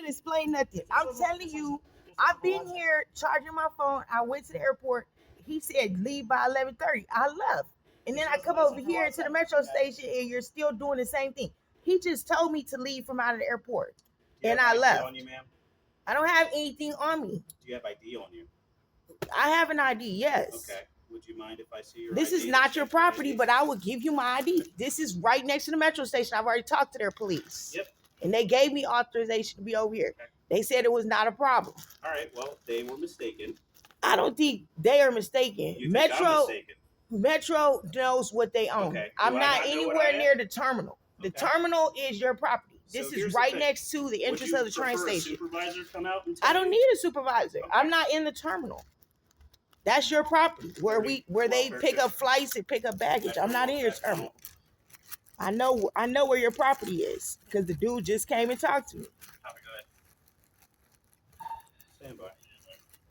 even explain nothing. I'm telling you, I've been here charging my phone. I went to the airport. He said leave by 11:30. I left. And then I come over here to the metro station and you're still doing the same thing. He just told me to leave from out of the airport. And I left. On you, ma'am? I don't have anything on me. Do you have ID on you? I have an ID, yes. Okay. Would you mind if I see your This ID? is not your property, but I will give you my ID. This is right next to the metro station. I've already talked to their police. Yep. And they gave me authorization to be over here. Okay. They said it was not a problem. All right. Well, they were mistaken. I don't think they are mistaken. You think I'm mistaken? Metro knows what they own. Okay. I'm not anywhere near the terminal. The terminal is your property. This is right next to the entrance of the train station. Supervisor come out and tell I don't need a supervisor. Okay. I'm not in the terminal. That's your property where they pick up flights and pick up baggage. I'm not in your terminal. I know where your property is because the dude just came and talked to me. Copy, go ahead. Stand by.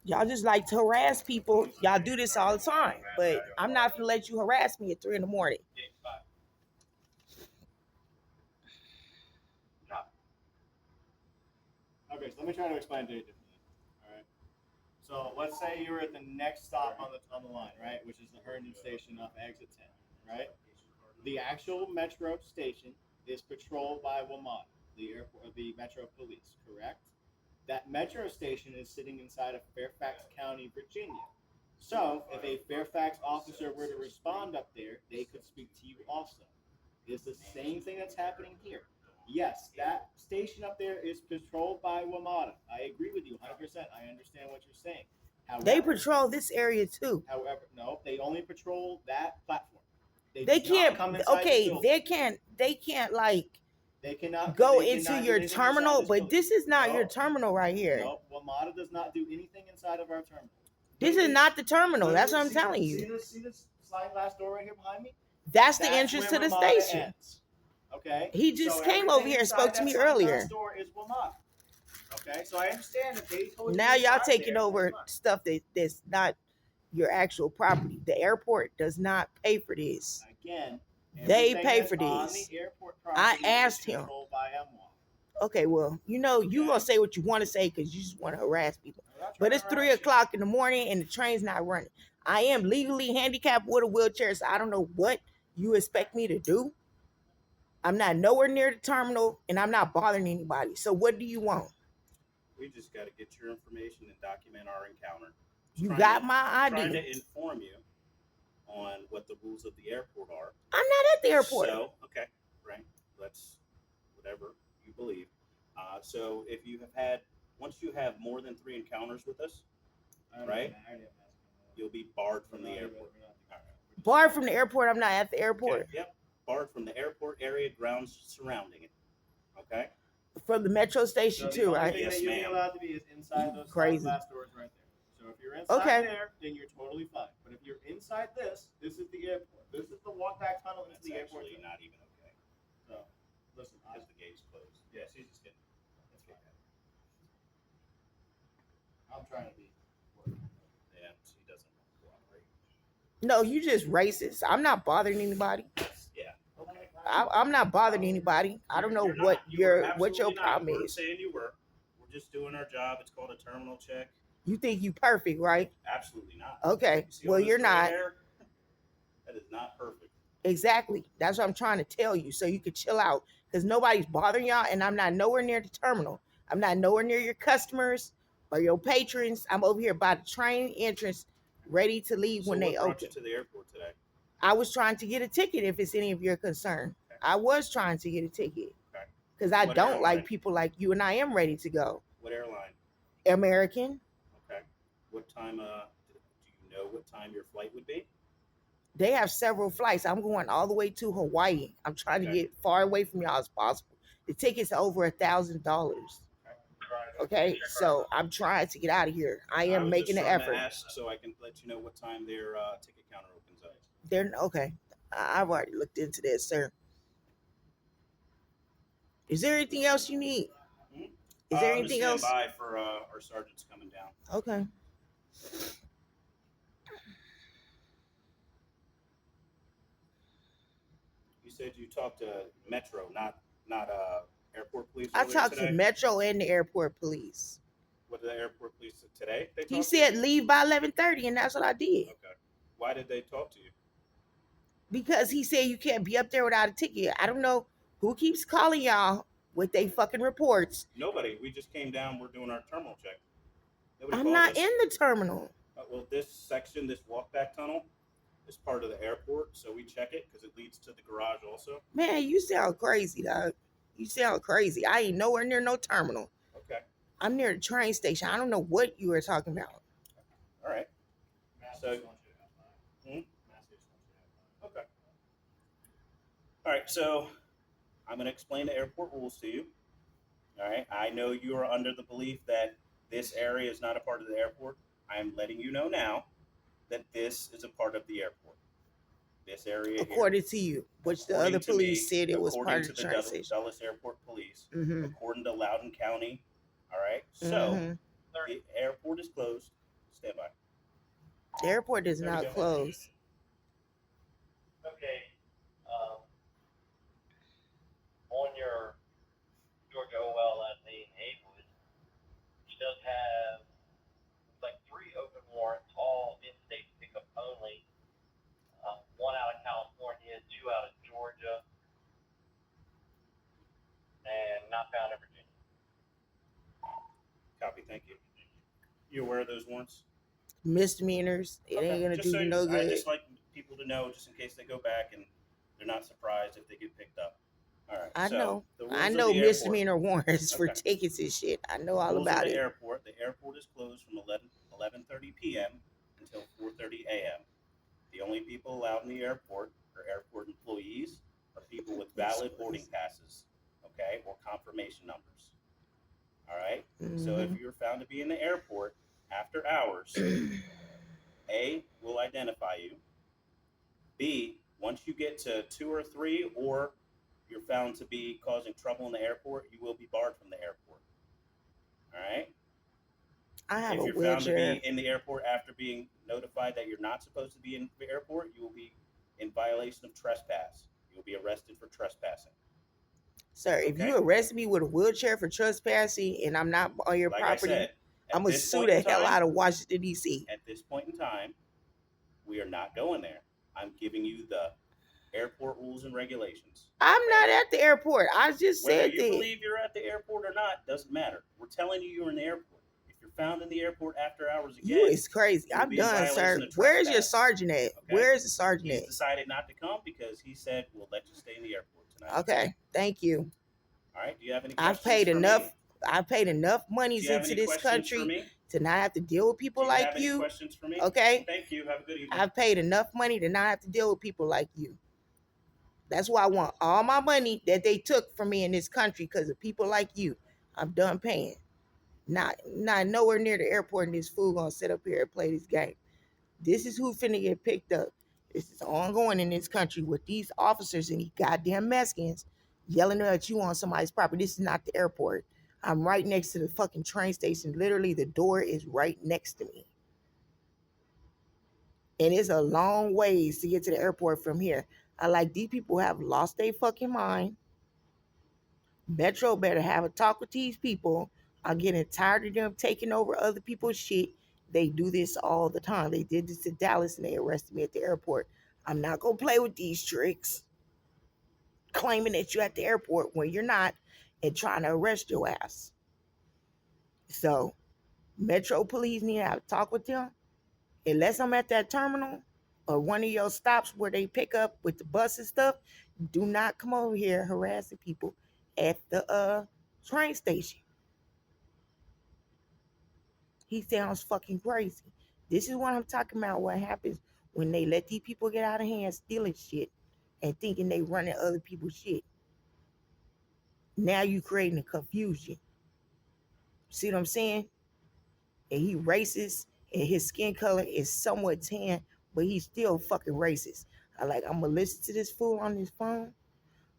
Y'all just like to harass people. Y'all do this all the time, but I'm not gonna let you harass me at 3 a.m. Okay, so let me try to explain to you differently. All right. So let's say you're at the next stop on the line, right, which is the Herndon station off exit 10, right? The actual metro station is patrolled by WMATA, the Metro Police, correct? That metro station is sitting inside of Fairfax County, Virginia. So if a Fairfax officer were to respond up there, they could speak to you also. It's the same thing that's happening here. Yes, that station up there is patrolled by WMATA. I agree with you 100%. I understand what you're saying. However, they patrol this area too. However, no, they only patrol that platform. They can't. Okay, they can't like. They cannot go into your terminal, but this is not your terminal right here. No, WMATA does not do anything inside of our terminal. This is not the terminal. That's what I'm telling you. See this sliding glass door right here behind me? That's the entrance to the station. Ends. Okay. He just came over here and spoke to me earlier. Door is WMATA. Okay, so I understand that they told you. Now y'all taking over stuff that's not your actual property. The airport does not pay for this. Again, they pay for this. I asked him. Okay, well, you gonna say what you want to say because you just want to harass people. But it's 3 o'clock in the morning and the train's not running. I am legally handicapped with a wheelchair, so I don't know what you expect me to do. I'm not nowhere near the terminal and I'm not bothering anybody. So what do you want? We just got to get your information and document our encounter. You got my ID. Trying to inform you on what the rules of the airport are. I'm not at the airport. So, okay, right. Let's, whatever you believe. So if you once you have more than 3 encounters with us, right, you'll be barred from the airport. Barred from the airport? I'm not at the airport. Okay, yep. Barred from the airport area, grounds surrounding it. Okay. From the metro station too, right? Yes, ma'am. You're allowed to be is inside those crazy glass doors right there. So if you're inside there, then you're totally fine. But if you're inside this is the airport. This is the walk back tunnel into the airport. That's not even okay. So listen, because the gate's closed. Yeah, she's just kidding. Let's get that. I'm trying to be. Yeah, she doesn't cooperate. No, you just racist. I'm not bothering anybody. Yeah. Okay. I'm not bothering anybody. I don't know what your problem is. We're saying you were. We're just doing our job. It's called a terminal check. You think you perfect, right? Absolutely not. Okay. Well, you're not. That is not perfect. Exactly. That's what I'm trying to tell you, so you can chill out. Because nobody's bothering y'all, and I'm not nowhere near the terminal. I'm not nowhere near your customers or your patrons. I'm over here by the train entrance, ready to leave when they open. What brought you to the airport today? I was trying to get a ticket if it's any of your concern. Okay. I was trying to get a ticket. Okay. Because I don't like people like you, and I am ready to go. What airline? American. Okay. What time, do you know what time your flight would be? They have several flights. I'm going all the way to Hawaii. I'm trying to get far away from y'all as possible. The tickets are over $1,000. Okay, so I'm trying to get out of here. I am making an effort. So I can let you know what time their ticket counter opens up. They're okay. I've already looked into this, sir. Is there anything else you need? Is there anything else? By for our sergeants coming down. Okay. You said you talked to Metro, not airport police I earlier talked today? to Metro and the airport police. What did the airport police say today? They He talked to said you? leave by 11:30, and that's what I did. Okay. Why did they talk to you? Because he said you can't be up there without a ticket. I don't know who keeps calling y'all with they fucking reports. Nobody. We just came down. We're doing our terminal check. Nobody I'm called not us. in the terminal. Well, this section, this walkback tunnel, is part of the airport, so we check it because it leads to the garage also. Man, you sound crazy, dog. You sound crazy. I ain't nowhere near no terminal. Okay. I'm near the train station. I don't know what you were talking about. All right. So, okay. All right. So, I'm going to explain the airport rules to you. All right. I know you are under the belief that this area is not a part of the airport. I am letting you know now that this is a part of the airport. This area according here, to you, which the according other to police me, said it was according part to of the the train station. Dulles Airport Police, Mm-hmm. according to Loudoun County. All right. So Mm-hmm. the airport is closed. Stand by. The airport is There we not go. closed. Okay. On your Georgia OL at the Haywood, she does have like 3 open warrants, all in-state pickup only. 1 out of California, 2 out of Georgia, and not found in Virginia. Copy. Thank you. You aware of those warrants? Misdemeanors. It Okay. ain't gonna Just do you so no I good. just like people to know, just in case they go back and they're not surprised if they get picked up. All right. I so know. the rules I of know the airport. misdemeanor warrants for Okay. tickets and shit. I know all Rules about of the it. airport. The airport is closed from 11:30 p.m. until 4:30 a.m. The only people allowed in the airport are airport employees or people with valid boarding passes, okay, or confirmation numbers. All right. So if Mhm. you're found to be in the airport after hours, A, will identify you. B, once you get to 2 or 3, or you're found to be causing trouble in the airport, you will be barred from the airport. All right. I have If a you're found to wheelchair. be in the airport after being notified that you're not supposed to be in the airport, you will be in violation of trespass. You will be arrested for trespassing. Sir, if Okay. you arrest me with a wheelchair for trespassing and I'm not on your Like property, I said, I'm at gonna this sue point the in hell time, out of Washington D.C. at this point in time, we are not going there. I'm giving you the airport rules and regulations. I'm not at the airport. I just Whether said you that. believe you're at the airport or not doesn't matter. We're telling you you're in the airport. If you're found in the airport after hours again, You is crazy. you'll I'm be in done, sir. violation of Where's your trespass. sergeant at? Okay. Where's the sergeant he's at? decided not to come because he said we'll let you stay in the airport tonight. Okay, thank you. All right. Do you have any questions I've paid for enough. me? I've paid enough Do monies you have into any this questions for country me? to not have to deal with Do people you like have any you. questions for me? Okay, Thank you. Have a good evening. I've paid enough money to not have to deal with people like you. That's why I want all my money that they took from me in this country because of people like you. I'm done paying. Not nowhere near the airport and this fool gonna sit up here and play this game. This is who finna get picked up. This is ongoing in this country with these officers and these goddamn Mexicans yelling at you on somebody's property. This is not the airport. I'm right next to the fucking train station. Literally, the door is right next to me. And it's a long ways to get to the airport from here. I like these people have lost their fucking mind. Metro better have a talk with these people. I'm getting tired of them taking over other people's shit. They do this all the time. They did this to Dallas and they arrested me at the airport. I'm not going to play with these tricks. Claiming that you're at the airport when you're not and trying to arrest your ass. So, Metro police need to have a talk with them. Unless I'm at that terminal or one of your stops where they pick up with the bus and stuff, do not come over here harassing people at the train station. He sounds fucking crazy. This is what I'm talking about. What happens when they let these people get out of hand stealing shit and thinking they running other people's shit. Now you creating a confusion. See what I'm saying? And he racist and his skin color is somewhat tan, but he's still fucking racist. I'm gonna listen to this fool on his phone.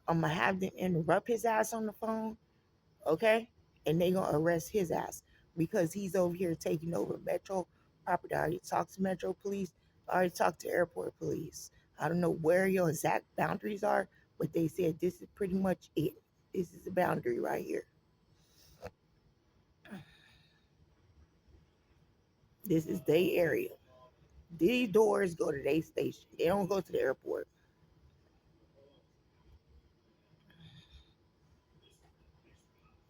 I'm gonna have them interrupt his ass on the phone, okay? And they gonna arrest his ass because he's over here taking over Metro property. I already talked to Metro police. I already talked to airport police. I don't know where your exact boundaries are, but they said this is pretty much it. This is the boundary right here. This is their area. These doors go to their station. They don't go to the airport.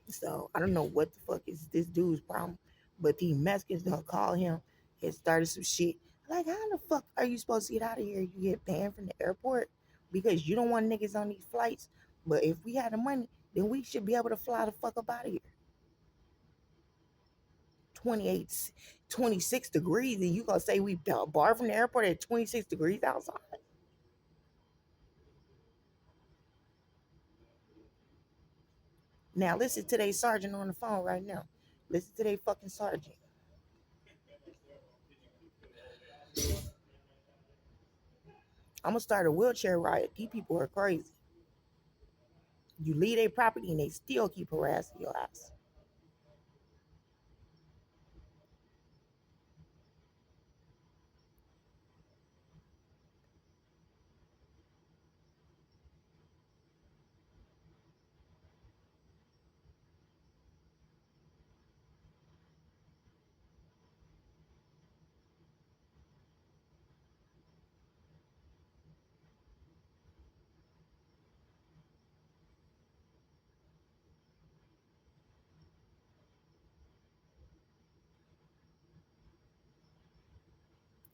So I don't know what the fuck is this dude's problem. But these Mexicans don't call him and started some shit. Like, how the fuck are you supposed to get out of here? You get banned from the airport because you don't want niggas on these flights. But if we had the money, then we should be able to fly the fuck up out of here. 28, 26 degrees, and you gonna say we bar from the airport at 26 degrees outside? Now listen to their sergeant on the phone right now. Listen to their fucking sergeant. I'm gonna start a wheelchair riot. These people are crazy. You leave their property and they still keep harassing your ass.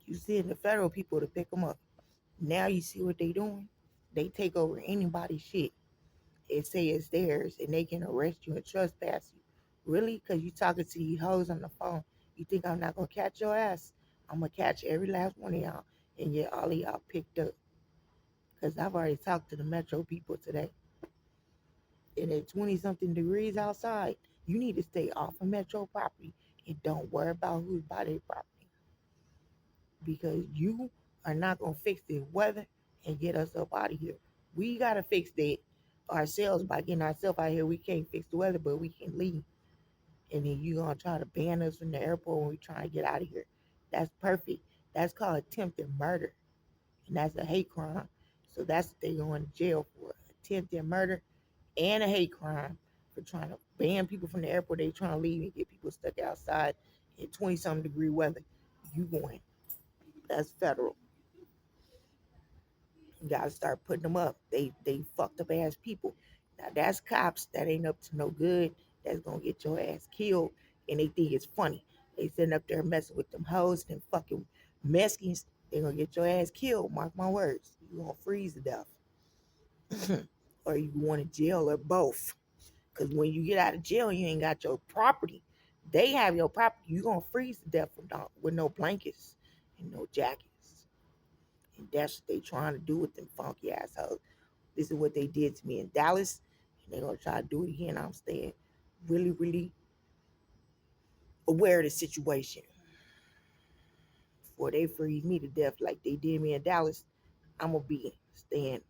You send the federal people to pick them up. Now you see what they doing? They take over anybody's shit and say it's theirs, and they can arrest you and trespass you. Really? Because you talking to these hoes on the phone. You think I'm not gonna catch your ass? I'm gonna catch every last one of y'all and get all of y'all picked up. Because I've already talked to the Metro people today. And at 20 something degrees outside, you need to stay off of Metro property and don't worry about who's by their property. Because you are not going to fix the weather and get us up out of here. We got to fix that ourselves by getting ourselves out of here. We can't fix the weather, but we can leave. And then you're going to try to ban us from the airport when we try to get out of here. That's perfect. That's called attempted murder. And that's a hate crime. So that's what they're going to jail for. Attempted murder and a hate crime for trying to ban people from the airport. They trying to leave and get people stuck outside in 20-something degree weather. You going. That's federal. You gotta start putting them up. They fucked up ass people. Now that's cops that ain't up to no good. That's gonna get your ass killed. And they think it's funny. They sitting up there messing with them hoes and fucking Mexicans. They gonna get your ass killed. Mark my words. You gonna freeze to death. Or you going to jail or both. Because when you get out of jail, you ain't got your property. They have your property. You gonna freeze to death with no blankets and no jackets. And that's what they trying to do with them funky assholes. This is what they did to me in Dallas. And they're going to try to do it again. I'm staying really, really aware of the situation. Before they freeze me to death like they did me in Dallas, I'm going to be staying,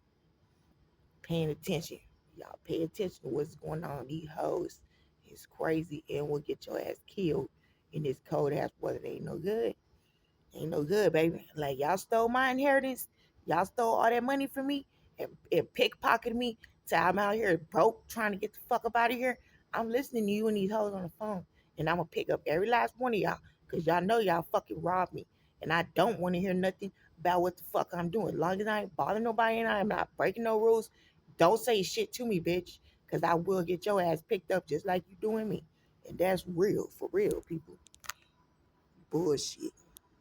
paying attention. Y'all pay attention to what's going on. These hoes is crazy and will get your ass killed in this cold ass weather. They ain't no good. Ain't no good, baby. Like, y'all stole my inheritance. Y'all stole all that money from me and pickpocketed me till I'm out here broke trying to get the fuck up out of here. I'm listening to you and these hoes on the phone. And I'm going to pick up every last one of y'all because y'all know y'all fucking robbed me. And I don't want to hear nothing about what the fuck I'm doing. As long as I ain't bothering nobody and I'm not breaking no rules, don't say shit to me, bitch. Because I will get your ass picked up just like you doing me. And that's real, for real, people. Bullshit.